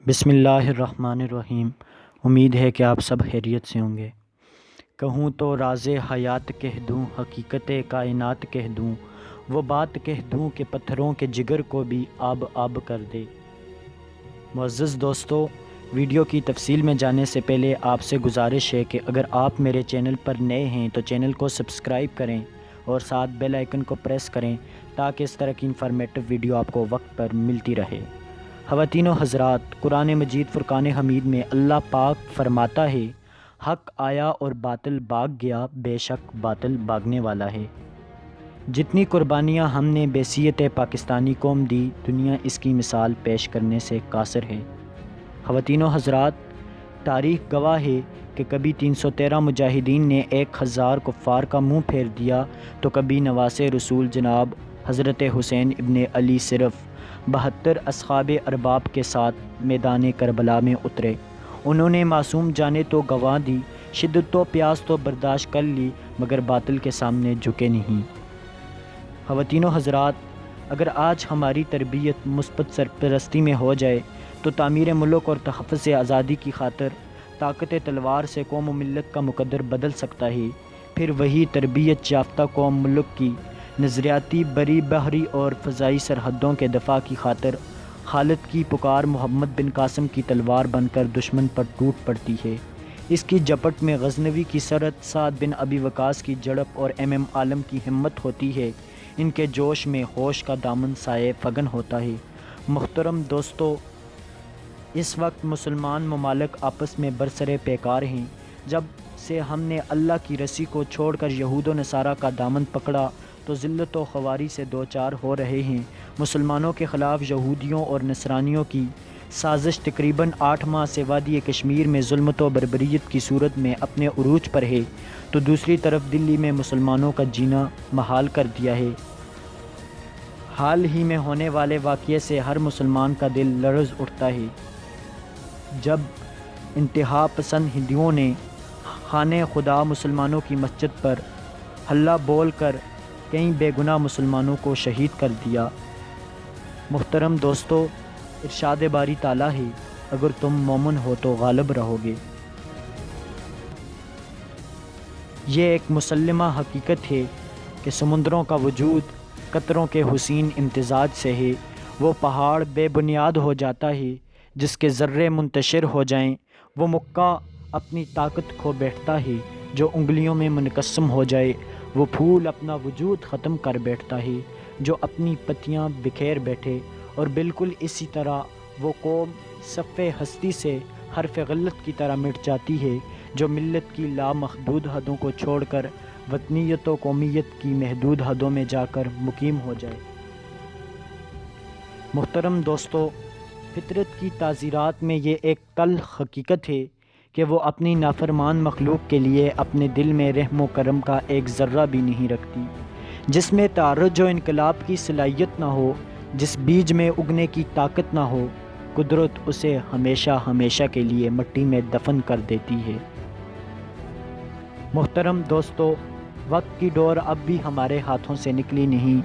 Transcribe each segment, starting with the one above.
بسم اللہ الرحمن الرحیم۔ امید ہے کہ آپ سب خیریت سے ہوں گے۔ کہوں تو راز حیات کہہ دوں، حقیقت کائنات کہہ دوں، وہ بات کہہ دوں کہ پتھروں کے جگر کو بھی آب آب کر دے۔ معزز دوستو، ویڈیو کی تفصیل میں جانے سے پہلے آپ سے گزارش ہے کہ اگر آپ میرے چینل پر نئے ہیں تو چینل کو سبسکرائب کریں اور ساتھ بیل آئیکن کو پریس کریں تاکہ اس طرح کی انفارمیٹو ویڈیو آپ کو وقت پر ملتی رہے۔ خواتین و حضرات، قرآن مجید فرقان حمید میں اللہ پاک فرماتا ہے، حق آیا اور باطل بھاگ گیا، بے شک باطل بھاگنے والا ہے۔ جتنی قربانیاں ہم نے بحیثیت پاکستانی قوم دی، دنیا اس کی مثال پیش کرنے سے قاصر ہے۔ خواتین و حضرات، تاریخ گواہ ہے کہ کبھی 313 مجاہدین نے 1000 کفار کا منہ پھیر دیا تو کبھی نواسے رسول جناب حضرت حسین ابن علی صرف 72 اصحاب ارباب کے ساتھ میدان کربلا میں اترے۔ انہوں نے معصوم جانیں تو گنوا دی، شدت و پیاس تو برداشت کر لی، مگر باطل کے سامنے جھکے نہیں۔ خواتین و حضرات، اگر آج ہماری تربیت مثبت سرپرستی میں ہو جائے تو تعمیر ملک اور تحفظ آزادی کی خاطر طاقت تلوار سے قوم و ملت کا مقدر بدل سکتا ہے۔ پھر وہی تربیت یافتہ قوم ملک کی نظریاتی بری بحری اور فضائی سرحدوں کے دفاع کی خاطر خالد کی پکار محمد بن قاسم کی تلوار بن کر دشمن پر ٹوٹ پڑتی ہے۔ اس کی جپٹ میں غزنوی کی سرحد، سعد بن ابی وقاص کی جڑپ اور ایم عالم کی ہمت ہوتی ہے۔ ان کے جوش میں ہوش کا دامن سائے فگن ہوتا ہے۔ محترم دوستو، اس وقت مسلمان ممالک آپس میں برسر پیکار ہیں۔ جب سے ہم نے اللہ کی رسی کو چھوڑ کر یہود و نصارہ کا دامن پکڑا تو ذلت و خواری سے دوچار ہو رہے ہیں۔ مسلمانوں کے خلاف یہودیوں اور نصرانیوں کی سازش تقریباً 8 ماہ سے وادی کشمیر میں ظلمت و بربریت کی صورت میں اپنے عروج پر ہے، تو دوسری طرف دلی میں مسلمانوں کا جینا محال کر دیا ہے۔ حال ہی میں ہونے والے واقعے سے ہر مسلمان کا دل لرز اٹھتا ہے، جب انتہا پسند ہندوؤں نے خانہ خدا مسلمانوں کی مسجد پر حلہ بول کر کئی بے گناہ مسلمانوں کو شہید کر دیا۔ محترم دوستو، ارشاد باری تعالیٰ ہے، اگر تم مومن ہو تو غالب رہو گے۔ یہ ایک مسلمہ حقیقت ہے کہ سمندروں کا وجود قطروں کے حسین امتزاج سے ہے۔ وہ پہاڑ بے بنیاد ہو جاتا ہے جس کے ذرے منتشر ہو جائیں، وہ مکہ اپنی طاقت کھو بیٹھتا ہے جو انگلیوں میں منقسم ہو جائے، وہ پھول اپنا وجود ختم کر بیٹھتا ہے جو اپنی پتیاں بکھیر بیٹھے، اور بالکل اسی طرح وہ قوم صف ہستی سے حرف غلط کی طرح مٹ جاتی ہے جو ملت کی لامحدود حدوں کو چھوڑ کر وطنیت و قومیت کی محدود حدوں میں جا کر مقیم ہو جائے۔ محترم دوستو، فطرت کی تعزیرات میں یہ ایک تلخ حقیقت ہے کہ وہ اپنی نافرمان مخلوق کے لیے اپنے دل میں رحم و کرم کا ایک ذرہ بھی نہیں رکھتی۔ جس میں تعرج و انقلاب کی صلاحیت نہ ہو، جس بیج میں اگنے کی طاقت نہ ہو، قدرت اسے ہمیشہ ہمیشہ کے لیے مٹی میں دفن کر دیتی ہے۔ محترم دوستو، وقت کی ڈور اب بھی ہمارے ہاتھوں سے نکلی نہیں۔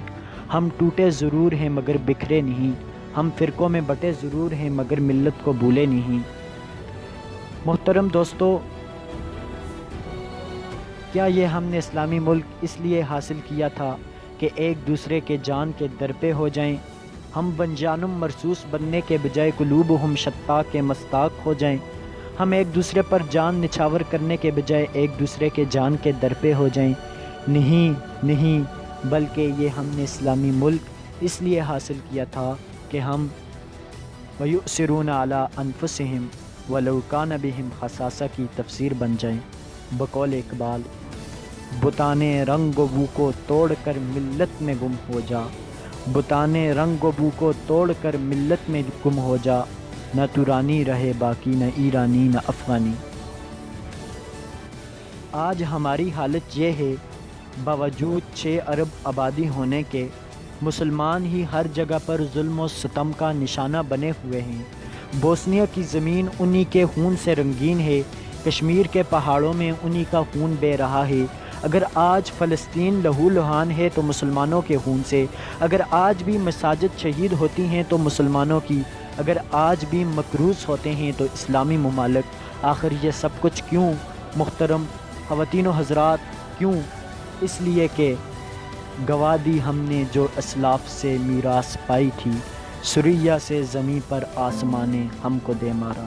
ہم ٹوٹے ضرور ہیں مگر بکھرے نہیں، ہم فرقوں میں بٹے ضرور ہیں مگر ملت کو بھولے نہیں۔ محترم دوستو، کیا یہ ہم نے اسلامی ملک اس لیے حاصل کیا تھا کہ ایک دوسرے کے جان کے در پہ ہو جائیں؟ ہم بنجانم مرصوص بننے کے بجائے قلوبہم شتیٰ کے مستاق ہو جائیں؟ ہم ایک دوسرے پر جان نچھاور کرنے کے بجائے ایک دوسرے کے جان کے در پہ ہو جائیں؟ نہیں نہیں، بلکہ یہ ہم نے اسلامی ملک اس لیے حاصل کیا تھا کہ ہم وَيُؤْثِرُونَ عَلَىٰ أَنفُسِهِمْ وَلَوْ كَانَ بِهِمْ خَصَاصَۃٌ کی تفسیر بن جائیں۔ بقول اقبال، بتانے رنگ و بو کو توڑ کر ملت میں گم ہو جا، بتانے رنگ و بو کو توڑ کر ملت میں گم ہو جا، نہ تورانی رہے باقی، نہ ایرانی نہ افغانی۔ آج ہماری حالت یہ ہے، باوجود 6 ارب آبادی ہونے کے، مسلمان ہی ہر جگہ پر ظلم و ستم کا نشانہ بنے ہوئے ہیں۔ بوسنیا کی زمین انہی کے خون سے رنگین ہے، کشمیر کے پہاڑوں میں انہی کا خون بہہ رہا ہے۔ اگر آج فلسطین لہو لہان ہے تو مسلمانوں کے خون سے، اگر آج بھی مساجد شہید ہوتی ہیں تو مسلمانوں کی اگر آج بھی مکروس ہوتے ہیں تو اسلامی ممالک آخر یہ سب کچھ کیوں؟ محترم خواتین و حضرات، کیوں؟ اس لیے کہ گوا دی ہم نے جو اسلاف سے میراث پائی تھی، سریا سے زمیں پر آسماں نے ہم کو دے مارا۔